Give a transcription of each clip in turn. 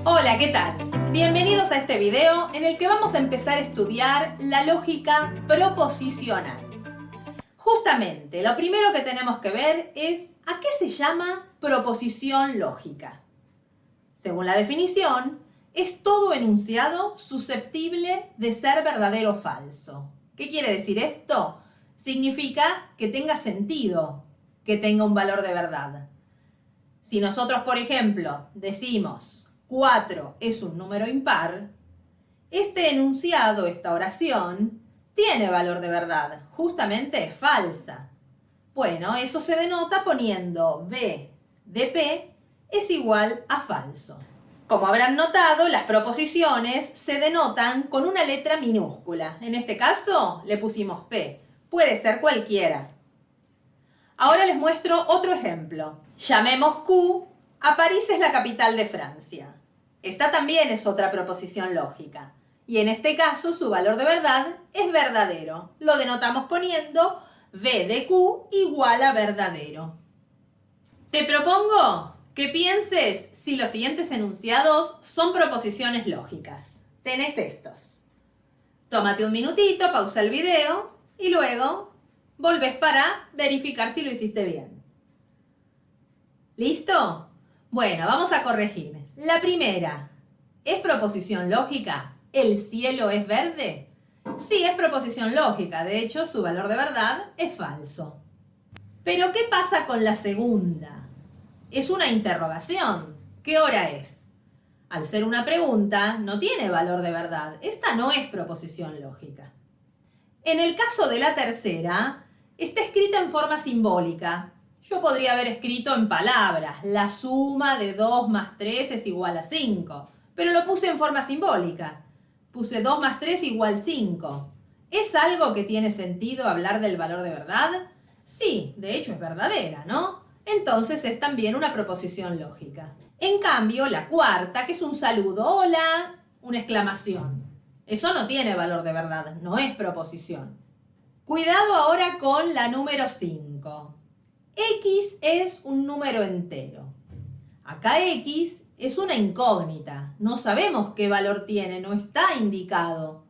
Hola, ¿qué tal? Bienvenidos a este video en el que vamos a empezar a estudiar la lógica proposicional. Justamente, lo primero que tenemos que ver es ¿a qué se llama proposición lógica? Según la definición, es todo enunciado susceptible de ser verdadero o falso. ¿Qué quiere decir esto? Significa que tenga sentido, que tenga un valor de verdad. Si nosotros, por ejemplo, decimos 4 es un número impar, este enunciado, esta oración, tiene valor de verdad, justamente es falsa. Bueno, eso se denota poniendo B de P es igual a falso. Como habrán notado, las proposiciones se denotan con una letra minúscula. En este caso le pusimos P, puede ser cualquiera. Ahora les muestro otro ejemplo. Llamemos Q a París es la capital de Francia. Esta también es otra proposición lógica. Y en este caso su valor de verdad es verdadero. Lo denotamos poniendo V de Q igual a verdadero. Te propongo que pienses si los siguientes enunciados son proposiciones lógicas. Tenés estos. Tómate un minutito, pausa el video y luego volvés para verificar si lo hiciste bien. ¿Listo? Bueno, vamos a corregir. La primera, ¿es proposición lógica? ¿El cielo es verde? Sí, es proposición lógica. De hecho, su valor de verdad es falso. Pero, ¿qué pasa con la segunda? Es una interrogación. ¿Qué hora es? Al ser una pregunta, no tiene valor de verdad. Esta no es proposición lógica. En el caso de la tercera, está escrita en forma simbólica. Yo podría haber escrito en palabras, la suma de 2 más 3 es igual a 5, pero lo puse en forma simbólica. Puse 2 más 3 igual 5. ¿Es algo que tiene sentido hablar del valor de verdad? Sí, de hecho es verdadera, ¿no? Entonces es también una proposición lógica. En cambio, la cuarta, que es un saludo, hola, una exclamación. Eso no tiene valor de verdad, no es proposición. Cuidado ahora con la número 5. X es un número entero. Acá X es una incógnita. No sabemos qué valor tiene, no está indicado.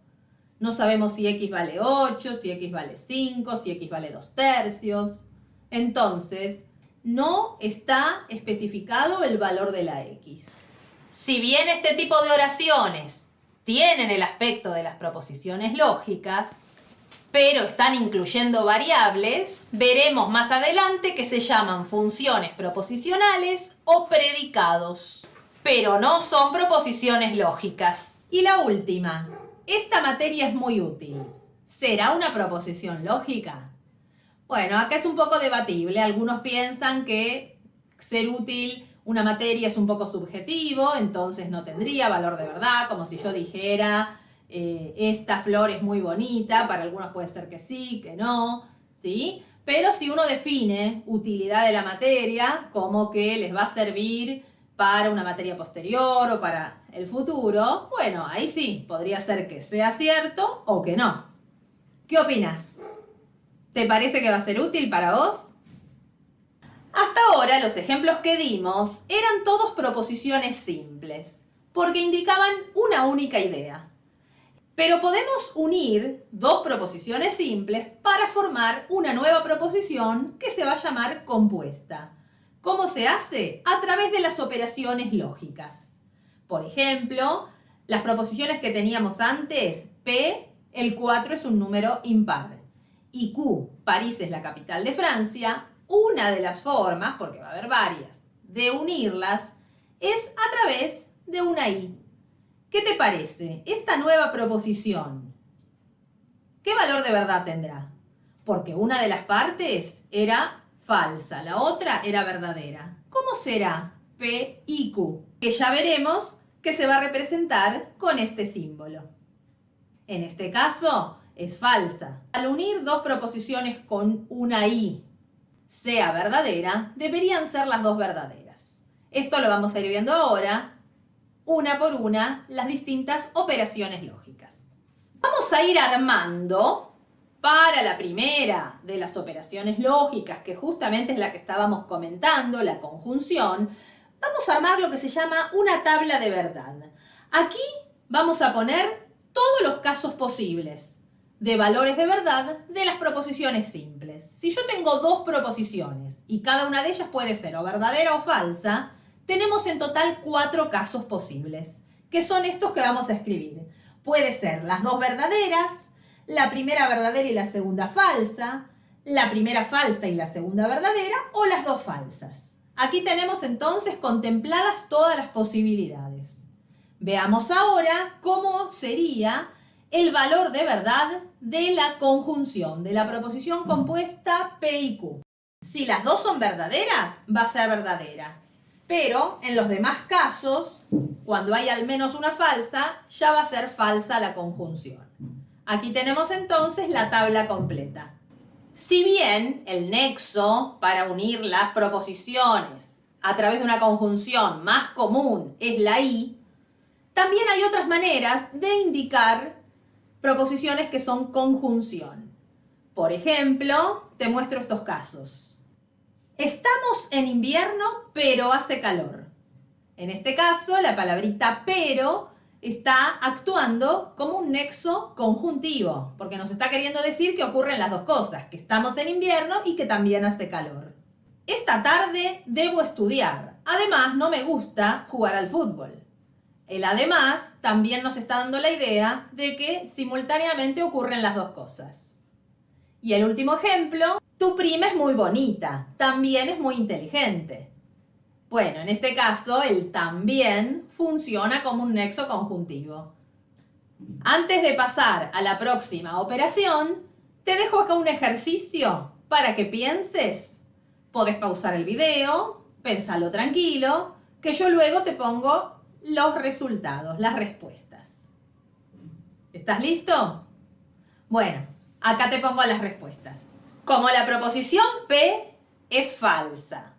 No sabemos si X vale 8, si X vale 5, si X vale 2/3. Entonces, no está especificado el valor de la X. Si bien este tipo de oraciones tienen el aspecto de las proposiciones lógicas, pero están incluyendo variables, veremos más adelante que se llaman funciones proposicionales o predicados, pero no son proposiciones lógicas. Y la última, esta materia es muy útil. ¿Será una proposición lógica? Bueno, acá es un poco debatible. Algunos piensan que ser útil una materia es un poco subjetivo, entonces no tendría valor de verdad, como si yo dijera esta flor es muy bonita. Para algunos puede ser que sí, que no, ¿sí? Pero si uno define utilidad de la materia como que les va a servir para una materia posterior o para el futuro, bueno, ahí sí, podría ser que sea cierto o que no. ¿Qué opinas? ¿Te parece que va a ser útil para vos? Hasta ahora los ejemplos que dimos eran todos proposiciones simples, porque indicaban una única idea. Pero podemos unir dos proposiciones simples para formar una nueva proposición que se va a llamar compuesta. ¿Cómo se hace? A través de las operaciones lógicas. Por ejemplo, las proposiciones que teníamos antes, P, el 4 es un número impar, y Q, París es la capital de Francia, una de las formas, porque va a haber varias, de unirlas es a través de una I. ¿Qué te parece? Esta nueva proposición, ¿qué valor de verdad tendrá? Porque una de las partes era falsa, la otra era verdadera. ¿Cómo será P y Q? Que ya veremos que se va a representar con este símbolo. En este caso es falsa. Al unir dos proposiciones con una I, sea verdadera, deberían ser las dos verdaderas. Esto lo vamos a ir viendo ahora, una por una, las distintas operaciones lógicas. Vamos a ir armando para la primera de las operaciones lógicas, que justamente es la que estábamos comentando, la conjunción. Vamos a armar lo que se llama una tabla de verdad. Aquí vamos a poner todos los casos posibles de valores de verdad de las proposiciones simples. Si yo tengo dos proposiciones y cada una de ellas puede ser o verdadera o falsa, tenemos en total 4 casos posibles, que son estos que vamos a escribir. Puede ser las dos verdaderas, la primera verdadera y la segunda falsa, la primera falsa y la segunda verdadera, o las dos falsas. Aquí tenemos entonces contempladas todas las posibilidades. Veamos ahora cómo sería el valor de verdad de la conjunción, de la proposición compuesta P y Q. Si las dos son verdaderas, va a ser verdadera. Pero en los demás casos, cuando hay al menos una falsa, ya va a ser falsa la conjunción. Aquí tenemos entonces la tabla completa. Si bien el nexo para unir las proposiciones a través de una conjunción más común es la y, también hay otras maneras de indicar proposiciones que son conjunción. Por ejemplo, te muestro estos casos. Estamos en invierno, pero hace calor. En este caso, la palabrita pero está actuando como un nexo conjuntivo, porque nos está queriendo decir que ocurren las dos cosas, que estamos en invierno y que también hace calor. Esta tarde debo estudiar. Además, no me gusta jugar al fútbol. El además también nos está dando la idea de que simultáneamente ocurren las dos cosas. Y el último ejemplo, tu prima es muy bonita, también es muy inteligente. Bueno, en este caso el también funciona como un nexo conjuntivo. Antes de pasar a la próxima operación, te dejo acá un ejercicio para que pienses. Podés pausar el video, pensalo tranquilo, que yo luego te pongo los resultados, las respuestas. ¿Estás listo? Bueno, acá te pongo las respuestas. Como la proposición P es falsa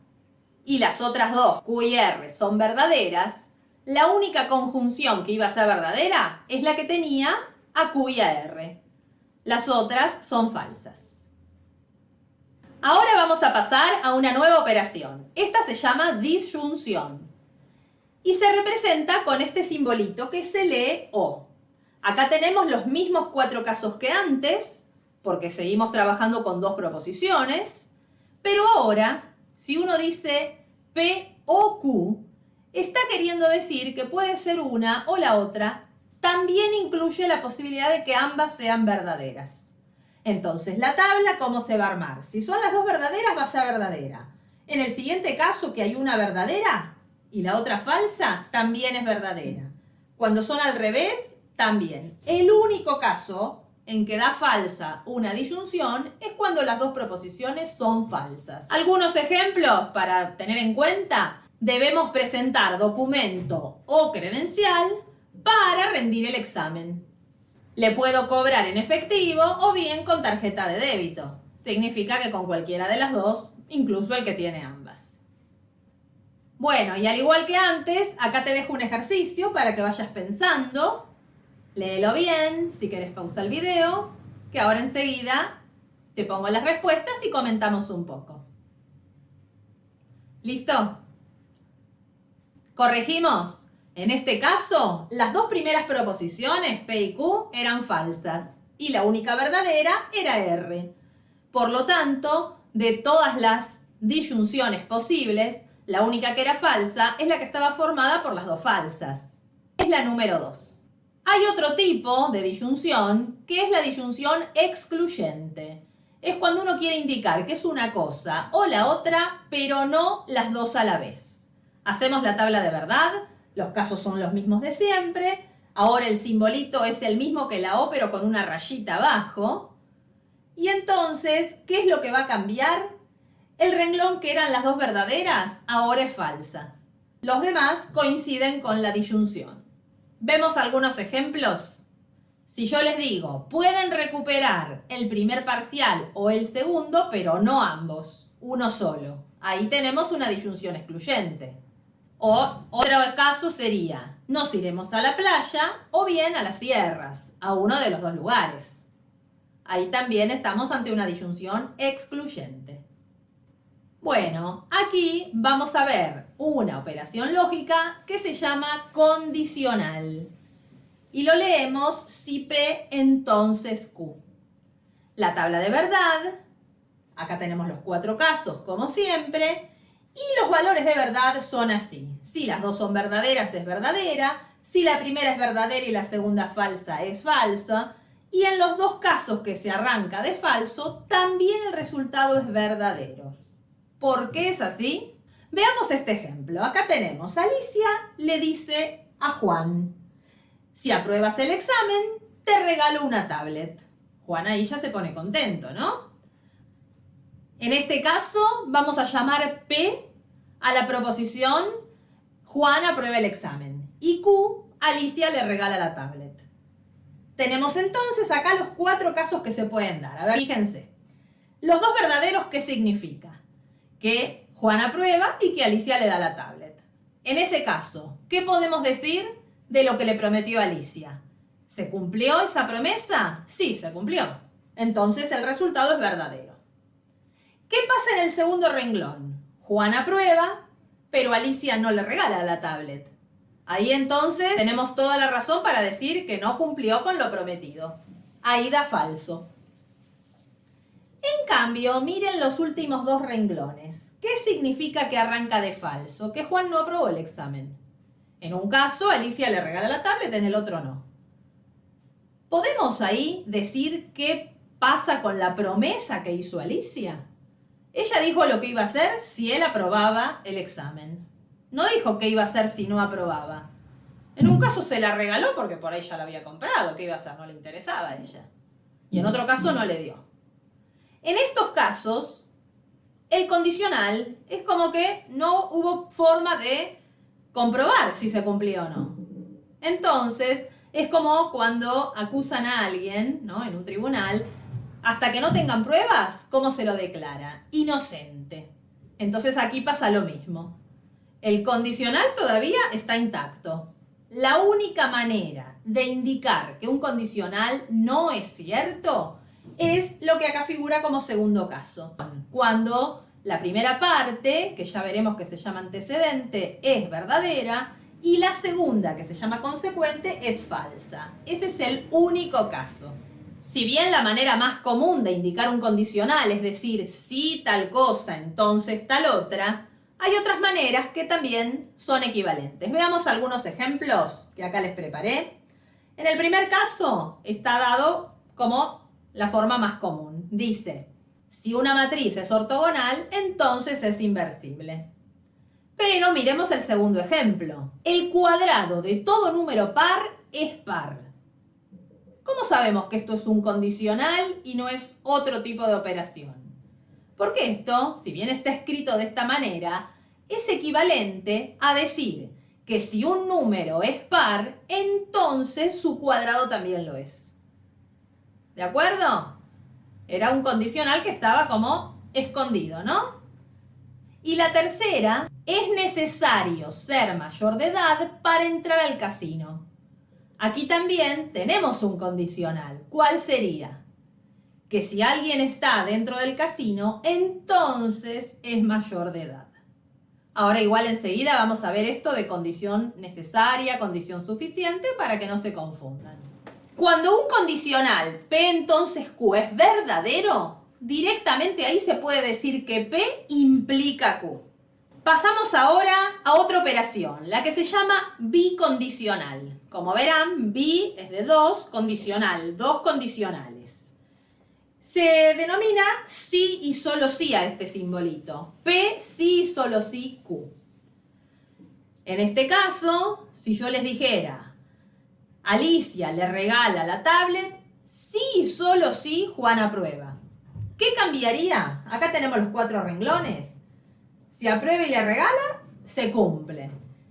y las otras dos, Q y R, son verdaderas, la única conjunción que iba a ser verdadera es la que tenía a Q y a R. Las otras son falsas. Ahora vamos a pasar a una nueva operación. Esta se llama disyunción y se representa con este simbolito que se lee O. Acá tenemos los mismos 4 casos que antes, porque seguimos trabajando con dos proposiciones, pero ahora, si uno dice P o Q, está queriendo decir que puede ser una o la otra, también incluye la posibilidad de que ambas sean verdaderas. Entonces, la tabla, ¿cómo se va a armar? Si son las dos verdaderas, va a ser verdadera. En el siguiente caso, que hay una verdadera y la otra falsa, también es verdadera. Cuando son al revés, también. El único caso en que da falsa una disyunción es cuando las dos proposiciones son falsas. Algunos ejemplos para tener en cuenta. Debemos presentar documento o credencial para rendir el examen. Le puedo cobrar en efectivo o bien con tarjeta de débito. Significa que con cualquiera de las dos, incluso el que tiene ambas. Bueno, y al igual que antes, acá te dejo un ejercicio para que vayas pensando. Léelo bien, si querés pausa el video, que ahora enseguida te pongo las respuestas y comentamos un poco. ¿Listo? Corregimos. En este caso, las dos primeras proposiciones, P y Q, eran falsas y la única verdadera era R. Por lo tanto, de todas las disyunciones posibles, la única que era falsa es la que estaba formada por las dos falsas. Es la número 2. Hay otro tipo de disyunción que es la disyunción excluyente. Es cuando uno quiere indicar que es una cosa o la otra, pero no las dos a la vez. Hacemos la tabla de verdad, los casos son los mismos de siempre. Ahora el simbolito es el mismo que la O, pero con una rayita abajo. Y entonces, ¿qué es lo que va a cambiar? El renglón que eran las dos verdaderas, ahora es falsa. Los demás coinciden con la disyunción. ¿Vemos algunos ejemplos? Si yo les digo, pueden recuperar el primer parcial o el segundo, pero no ambos, uno solo. Ahí tenemos una disyunción excluyente. O otro caso sería, nos iremos a la playa o bien a las sierras, a uno de los dos lugares. Ahí también estamos ante una disyunción excluyente. Bueno, aquí vamos a ver una operación lógica que se llama condicional. Y lo leemos si P, entonces Q. La tabla de verdad, acá tenemos los 4 casos como siempre, y los valores de verdad son así. Si las dos son verdaderas es verdadera, si la primera es verdadera y la segunda falsa es falsa, y en los dos casos que se arranca de falso, también el resultado es verdadero. ¿Por qué es así? Veamos este ejemplo. Acá tenemos, Alicia le dice a Juan, si apruebas el examen, te regalo una tablet. Juan ahí ya se pone contento, ¿no? En este caso, vamos a llamar P a la proposición Juan aprueba el examen. Y Q, Alicia le regala la tablet. Tenemos entonces acá los 4 casos que se pueden dar. A ver, fíjense. Los dos verdaderos, ¿qué significa? Que Juan aprueba y que Alicia le da la tablet. En ese caso, ¿qué podemos decir de lo que le prometió Alicia? ¿Se cumplió esa promesa? Sí, se cumplió. Entonces el resultado es verdadero. ¿Qué pasa en el segundo renglón? Juan aprueba, pero Alicia no le regala la tablet. Ahí entonces tenemos toda la razón para decir que no cumplió con lo prometido. Ahí da falso. En cambio, miren los últimos 2 renglones. ¿Qué significa que arranca de falso? Que Juan no aprobó el examen. En un caso, Alicia le regala la tablet, en el otro no. ¿Podemos ahí decir qué pasa con la promesa que hizo Alicia? Ella dijo lo que iba a hacer si él aprobaba el examen. No dijo qué iba a hacer si no aprobaba. En un caso se la regaló porque por ahí ya la había comprado. ¿Qué iba a hacer? No le interesaba a ella. Y en otro caso no le dio. En estos casos, el condicional es como que no hubo forma de comprobar si se cumplió o no. Entonces, es como cuando acusan a alguien, ¿no?, en un tribunal, hasta que no tengan pruebas, ¿cómo se lo declara? Inocente. Entonces aquí pasa lo mismo. El condicional todavía está intacto. La única manera de indicar que un condicional no es cierto es lo que acá figura como segundo caso. Cuando la primera parte, que ya veremos que se llama antecedente, es verdadera, y la segunda, que se llama consecuente, es falsa. Ese es el único caso. Si bien la manera más común de indicar un condicional es decir si tal cosa, entonces tal otra, hay otras maneras que también son equivalentes. Veamos algunos ejemplos que acá les preparé. En el primer caso está dado como la forma más común. Dice, si una matriz es ortogonal, entonces es inversible. Pero miremos el segundo ejemplo. El cuadrado de todo número par es par. ¿Cómo sabemos que esto es un condicional y no es otro tipo de operación? Porque esto, si bien está escrito de esta manera, es equivalente a decir que si un número es par, entonces su cuadrado también lo es. ¿De acuerdo? Era un condicional que estaba como escondido, ¿no? Y la tercera, es necesario ser mayor de edad para entrar al casino. Aquí también tenemos un condicional. ¿Cuál sería? Que si alguien está dentro del casino, entonces es mayor de edad. Ahora igual enseguida vamos a ver esto de condición necesaria, condición suficiente, para que no se confundan. Cuando un condicional P entonces Q es verdadero, directamente ahí se puede decir que P implica Q. Pasamos ahora a otra operación, la que se llama bicondicional. Como verán, bi es de 2, condicional, 2 condicionales. Se denomina sí y solo sí a este simbolito. P, sí y solo sí, Q. En este caso, si yo les dijera, Alicia le regala la tablet, sí y solo sí Juan aprueba. ¿Qué cambiaría? Acá tenemos los 4 renglones. Si aprueba y le regala, se cumple.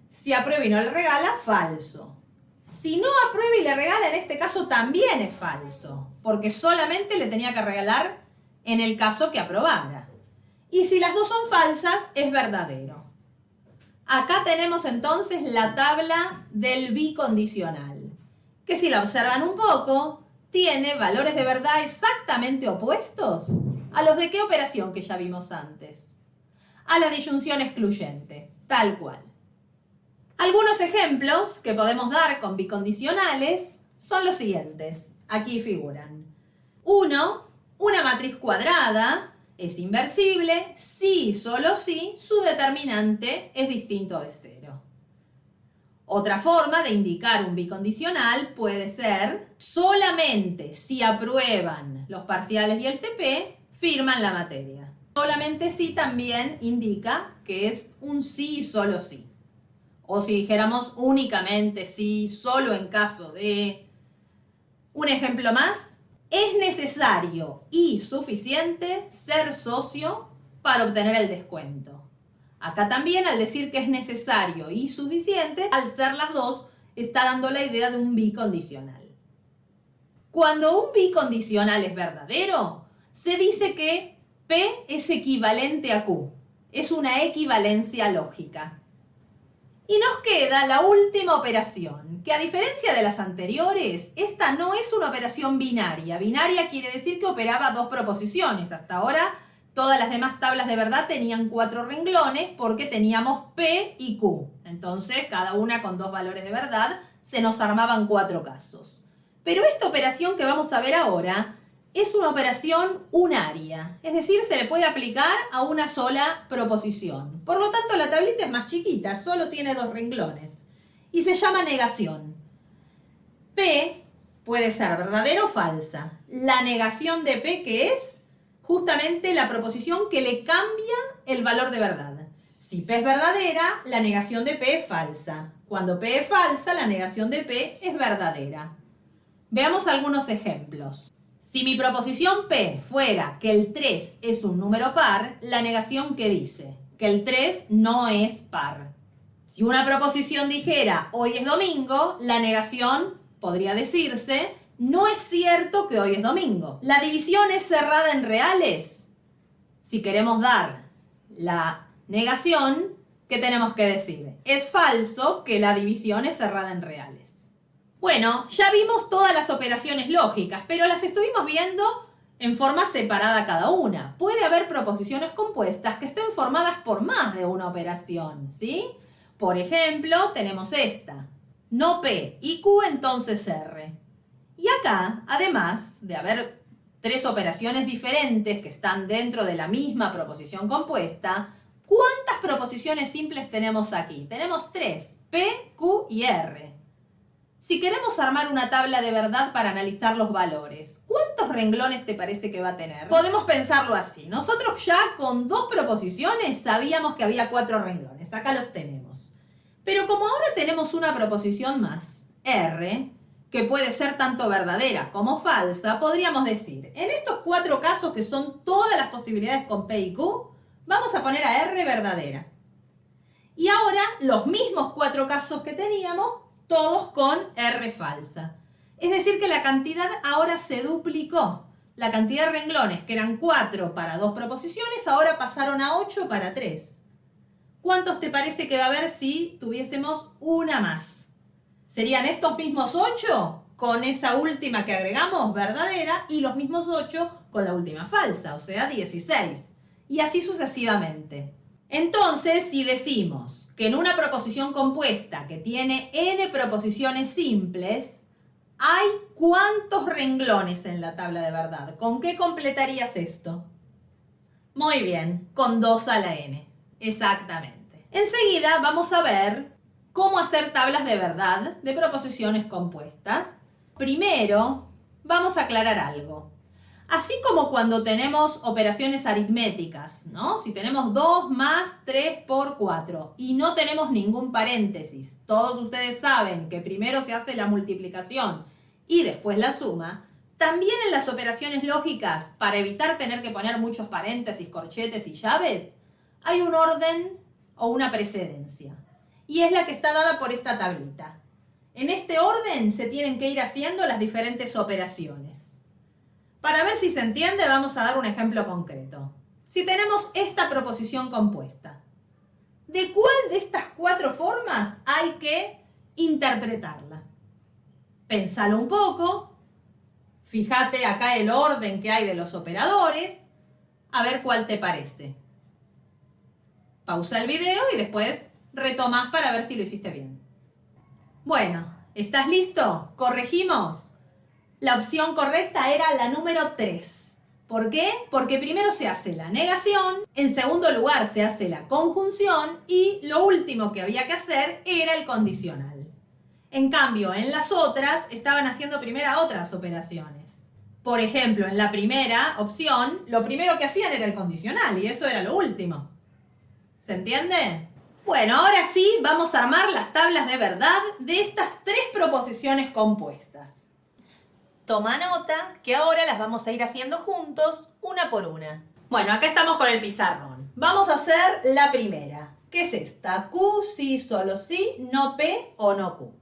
Si aprueba y no le regala, falso. Si no aprueba y le regala, en este caso también es falso, porque solamente le tenía que regalar en el caso que aprobara. Y si las dos son falsas, es verdadero. Acá tenemos entonces la tabla del bicondicional, que si la observan un poco, tiene valores de verdad exactamente opuestos a los de qué operación que ya vimos antes. a la disyunción excluyente, tal cual. Algunos ejemplos que podemos dar con bicondicionales son los siguientes. Aquí figuran. 1. Una matriz cuadrada es inversible si y solo si su determinante es distinto de 0. Otra forma de indicar un bicondicional puede ser solamente si aprueban los parciales y el TP, firman la materia. Solamente si también indica que es un sí y solo sí. O si dijéramos únicamente sí, solo en caso de... Un ejemplo más, es necesario y suficiente ser socio para obtener el descuento. Acá también al decir que es necesario y suficiente, al ser las dos, está dando la idea de un bicondicional. Cuando un bicondicional es verdadero, se dice que P es equivalente a Q. Es una equivalencia lógica. Y nos queda la última operación, que a diferencia de las anteriores, esta no es una operación binaria. Binaria quiere decir que operaba dos proposiciones. Hasta ahora todas las demás tablas de verdad tenían 4 renglones porque teníamos P y Q. Entonces, cada una con 2 valores de verdad, se nos armaban 4 casos. Pero esta operación que vamos a ver ahora es una operación unaria, es decir, se le puede aplicar a una sola proposición. Por lo tanto, la tablita es más chiquita, solo tiene 2 renglones y se llama negación. P puede ser verdadera o falsa. La negación de P, que es justamente la proposición que le cambia el valor de verdad. Si P es verdadera, la negación de P es falsa. Cuando P es falsa, la negación de P es verdadera. Veamos algunos ejemplos. Si mi proposición P fuera que el 3 es un número par, la negación ¿qué dice? Que el 3 no es par. Si una proposición dijera hoy es domingo, la negación podría decirse no es cierto que hoy es domingo. ¿La división es cerrada en reales? Si queremos dar la negación, ¿qué tenemos que decir? Es falso que la división es cerrada en reales. Bueno, ya vimos todas las operaciones lógicas, pero las estuvimos viendo en forma separada cada una. Puede haber proposiciones compuestas que estén formadas por más de una operación, ¿sí? Por ejemplo, tenemos esta. No P y Q, entonces R. Y acá, además de haber 3 operaciones diferentes que están dentro de la misma proposición compuesta, ¿cuántas proposiciones simples tenemos aquí? Tenemos 3, P, Q y R. Si queremos armar una tabla de verdad para analizar los valores, ¿cuántos renglones te parece que va a tener? Podemos pensarlo así. Nosotros ya con 2 proposiciones sabíamos que había 4 renglones. Acá los tenemos. Pero como ahora tenemos una proposición más, R, que puede ser tanto verdadera como falsa, podríamos decir, en estos 4 casos que son todas las posibilidades con P y Q, vamos a poner a R verdadera. Y ahora los mismos 4 casos que teníamos, todos con R falsa. Es decir que la cantidad ahora se duplicó. La cantidad de renglones, que eran 4 para 2 proposiciones, ahora pasaron a 8 para 3. ¿Cuántos te parece que va a haber si tuviésemos una más? Serían estos mismos 8 con esa última que agregamos, verdadera, y los mismos 8 con la última falsa, o sea, 16. Y así sucesivamente. Entonces, si decimos que en una proposición compuesta que tiene n proposiciones simples, hay ¿cuántos renglones en la tabla de verdad? ¿Con qué completarías esto? Muy bien, con 2 a la n. Exactamente. Enseguida vamos a ver cómo hacer tablas de verdad de proposiciones compuestas. Primero, vamos a aclarar algo. Así como cuando tenemos operaciones aritméticas, ¿no? Si tenemos 2 más 3 por 4 y no tenemos ningún paréntesis, todos ustedes saben que primero se hace la multiplicación y después la suma, también en las operaciones lógicas, para evitar tener que poner muchos paréntesis, corchetes y llaves, hay un orden o una precedencia. Y es la que está dada por esta tablita. En este orden se tienen que ir haciendo las diferentes operaciones. Para ver si se entiende, vamos a dar un ejemplo concreto. Si tenemos esta proposición compuesta, ¿de cuál de estas 4 formas hay que interpretarla? Pensalo un poco. Fíjate acá el orden que hay de los operadores. A ver cuál te parece. Pausa el video y después retomás para ver si lo hiciste bien. Bueno, ¿estás listo? ¿Corregimos? La opción correcta era la número 3. ¿Por qué? Porque primero se hace la negación, en segundo lugar se hace la conjunción y lo último que había que hacer era el condicional. En cambio, en las otras estaban haciendo primero otras operaciones. Por ejemplo, en la primera opción, lo primero que hacían era el condicional y eso era lo último. ¿Se entiende? Bueno, ahora sí vamos a armar las tablas de verdad de estas 3 proposiciones compuestas. Toma nota que ahora las vamos a ir haciendo juntos, una por una. Bueno, acá estamos con el pizarrón. Vamos a hacer la primera. ¿Qué es esta? Q, sí, solo sí, no P o no Q.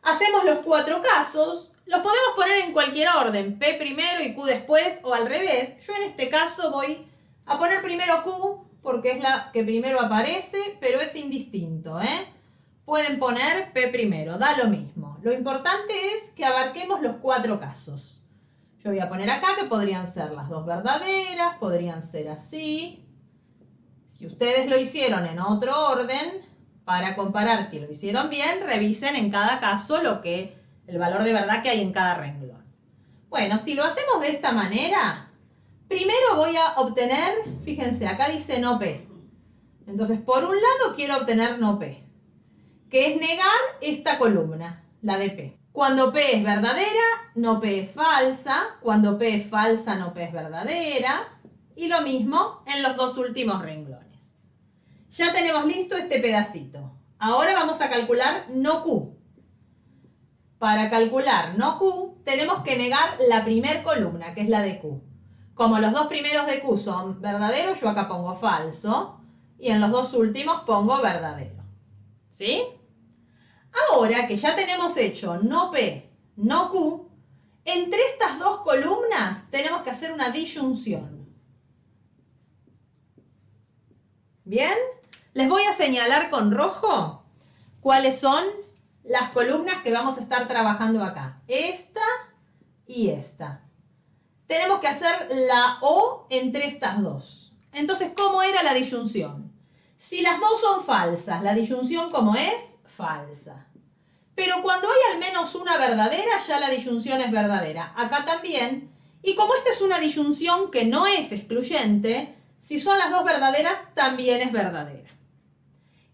Hacemos los 4 casos. Los podemos poner en cualquier orden. P primero y Q después o al revés. Yo en este caso voy a poner primero Q porque es la que primero aparece, pero es indistinto, ¿eh? Pueden poner P primero, da lo mismo. Lo importante es que abarquemos los 4 casos. Yo voy a poner acá que podrían ser las 2 verdaderas, podrían ser así. Si ustedes lo hicieron en otro orden, para comparar si lo hicieron bien, revisen en cada caso el valor de verdad que hay en cada renglón. Bueno, si lo hacemos de esta manera, primero voy a obtener, fíjense, acá dice no P. Entonces, por un lado quiero obtener no P, que es negar esta columna, la de P. Cuando P es verdadera, no P es falsa. Cuando P es falsa, no P es verdadera. Y lo mismo en los 2 últimos renglones. Ya tenemos listo este pedacito. Ahora vamos a calcular no Q. Para calcular no Q, tenemos que negar la primer columna, que es la de Q. Como los 2 primeros de Q son verdaderos, yo acá pongo falso. Y en los 2 últimos pongo verdadero. ¿Sí? Ahora que ya tenemos hecho no P, no Q, entre estas 2 columnas tenemos que hacer una disyunción. ¿Bien? Les voy a señalar con rojo cuáles son las columnas que vamos a estar trabajando acá. Esta y esta. Tenemos que hacer la O entre estas 2. Entonces, ¿cómo era la disyunción? Si las 2 son falsas, la disyunción ¿cómo es? Falsa. Pero cuando hay al menos una verdadera, ya la disyunción es verdadera. Acá también. Y como esta es una disyunción que no es excluyente, si son las 2 verdaderas, también es verdadera.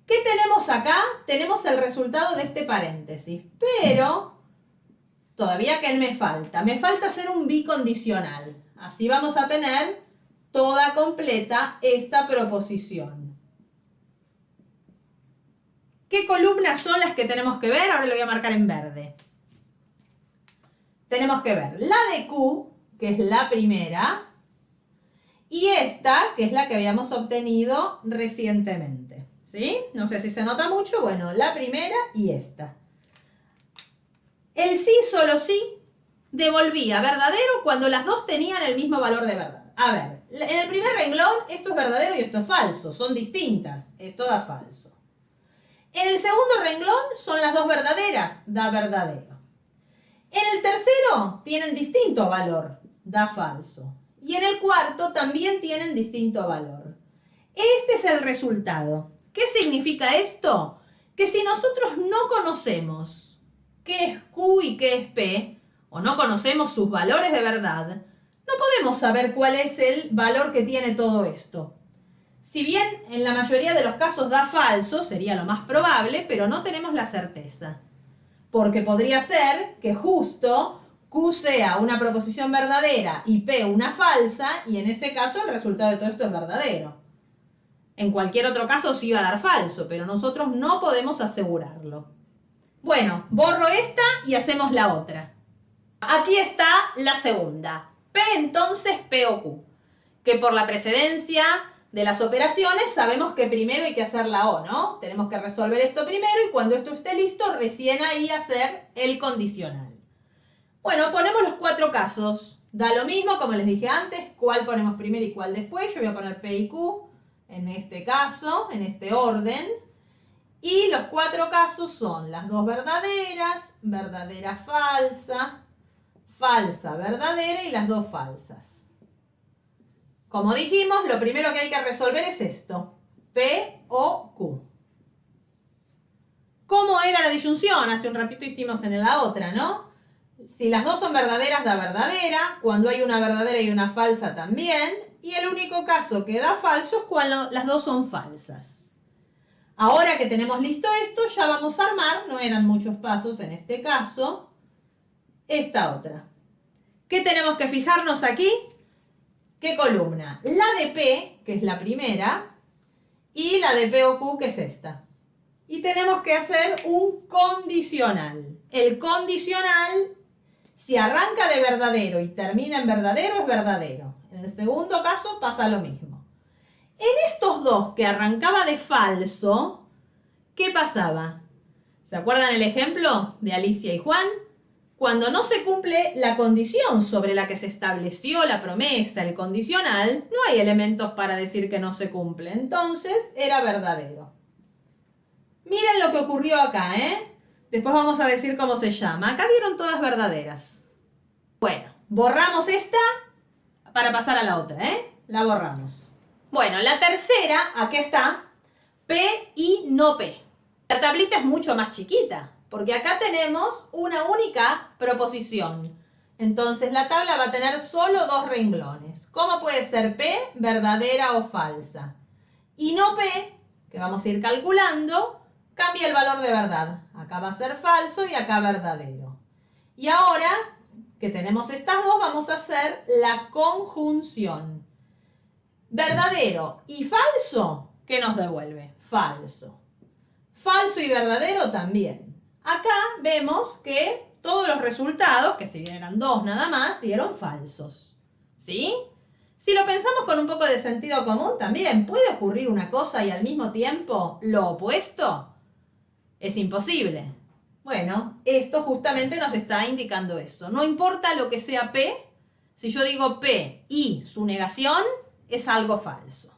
¿Qué tenemos acá? Tenemos el resultado de este paréntesis. Pero todavía que me falta. Me falta hacer un bicondicional. Así vamos a tener toda completa esta proposición. ¿Qué columnas son las que tenemos que ver? Ahora lo voy a marcar en verde. Tenemos que ver la de Q, que es la primera, y esta, que es la que habíamos obtenido recientemente. ¿Sí? No sé si se nota mucho. Bueno, la primera y esta. El sí, solo sí, devolvía verdadero cuando las 2 tenían el mismo valor de verdad. A ver, en el primer renglón esto es verdadero y esto es falso. Son distintas. Esto da falso. En el segundo renglón son las 2 verdaderas, da verdadero. En el tercero tienen distinto valor, da falso. Y en el cuarto también tienen distinto valor. Este es el resultado. ¿Qué significa esto? Que si nosotros no conocemos qué es Q y qué es P, o no conocemos sus valores de verdad, no podemos saber cuál es el valor que tiene todo esto. Si bien en la mayoría de los casos da falso, sería lo más probable, pero no tenemos la certeza. Porque podría ser que justo Q sea una proposición verdadera y P una falsa, y en ese caso el resultado de todo esto es verdadero. En cualquier otro caso sí va a dar falso, pero nosotros no podemos asegurarlo. Bueno, borro esta y hacemos la otra. Aquí está la segunda. P entonces P o Q. Que por la precedencia de las operaciones sabemos que primero hay que hacer la O, ¿no? Tenemos que resolver esto primero y cuando esto esté listo, recién ahí hacer el condicional. Bueno, ponemos los 4 casos. Da lo mismo, como les dije antes, cuál ponemos primero y cuál después. Yo voy a poner P y Q en este caso, en este orden. Y los 4 casos son las 2 verdaderas, verdadera falsa, falsa verdadera y las 2 falsas. Como dijimos, lo primero que hay que resolver es esto. P o Q. ¿Cómo era la disyunción? Hace un ratito hicimos en la otra, ¿no? Si las dos son verdaderas, da verdadera. Cuando hay una verdadera y una falsa también. Y el único caso que da falso es cuando las dos son falsas. Ahora que tenemos listo esto, ya vamos a armar, no eran muchos pasos en este caso, esta otra. ¿Qué tenemos que fijarnos aquí? ¿Qué columna? La de P, que es la primera, y la de P o Q, que es esta. Y tenemos que hacer un condicional. El condicional, si arranca de verdadero y termina en verdadero, es verdadero. En el segundo caso pasa lo mismo. En estos dos que arrancaba de falso, ¿qué pasaba? ¿Se acuerdan el ejemplo de Alicia y Juan? Cuando no se cumple la condición sobre la que se estableció la promesa, el condicional, no hay elementos para decir que no se cumple. Entonces era verdadero. Miren lo que ocurrió acá, ¿eh? Después vamos a decir cómo se llama. Acá vieron todas verdaderas. Bueno, borramos esta para pasar a la otra, ¿eh? La borramos. Bueno, la tercera, aquí está, P y no P. La tablita es mucho más chiquita, porque acá tenemos una única proposición. Entonces la tabla va a tener solo dos renglones. ¿Cómo puede ser P, verdadera o falsa? Y no P, que vamos a ir calculando, cambia el valor de verdad. Acá va a ser falso y acá verdadero. Y ahora que tenemos estas dos, vamos a hacer la conjunción. Verdadero y falso, ¿qué nos devuelve? Falso. Falso y verdadero también. Acá vemos que todos los resultados, que si bien eran dos nada más, dieron falsos. ¿Sí? Si lo pensamos con un poco de sentido común, también puede ocurrir una cosa y al mismo tiempo lo opuesto. Es imposible. Bueno, esto justamente nos está indicando eso. No importa lo que sea P, si yo digo P y su negación, es algo falso.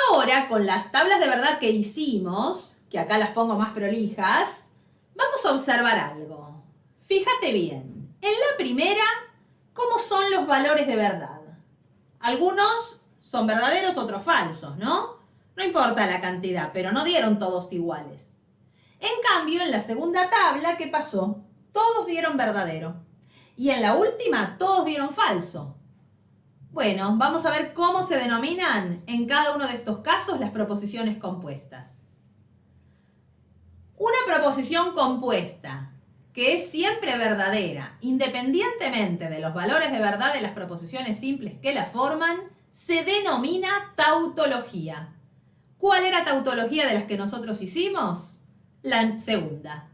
Ahora, con las tablas de verdad que hicimos, que acá las pongo más prolijas, vamos a observar algo. Fíjate bien. En la primera, ¿cómo son los valores de verdad? Algunos son verdaderos, otros falsos, ¿no? No importa la cantidad, pero no dieron todos iguales. En cambio, en la segunda tabla, ¿qué pasó? Todos dieron verdadero. Y en la última, todos dieron falso. Bueno, vamos a ver cómo se denominan en cada uno de estos casos las proposiciones compuestas. Una proposición compuesta que es siempre verdadera, independientemente de los valores de verdad de las proposiciones simples que la forman, se denomina tautología. ¿Cuál era tautología de las que nosotros hicimos? La segunda.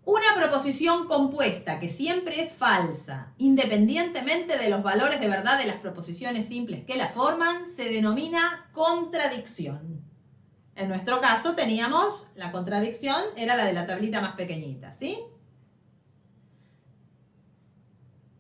Una proposición compuesta que siempre es falsa, independientemente de los valores de verdad de las proposiciones simples que la forman, se denomina contradicción. En nuestro caso teníamos la contradicción, era la de la tablita más pequeñita, ¿sí?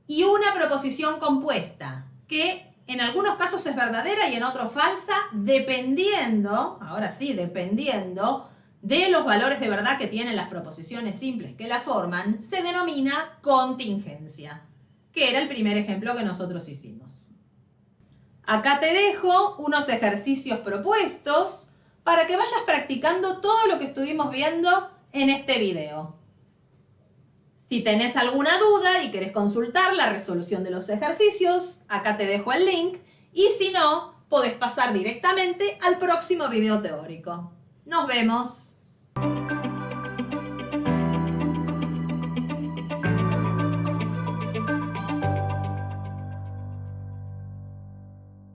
Y una proposición compuesta que en algunos casos es verdadera y en otros falsa, dependiendo, ahora sí, dependiendo de los valores de verdad que tienen las proposiciones simples que la forman, se denomina contingencia, que era el primer ejemplo que nosotros hicimos. Acá te dejo unos ejercicios propuestos para que vayas practicando todo lo que estuvimos viendo en este video. Si tenés alguna duda y querés consultar la resolución de los ejercicios, acá te dejo el link. Y si no, podés pasar directamente al próximo video teórico. ¡Nos vemos!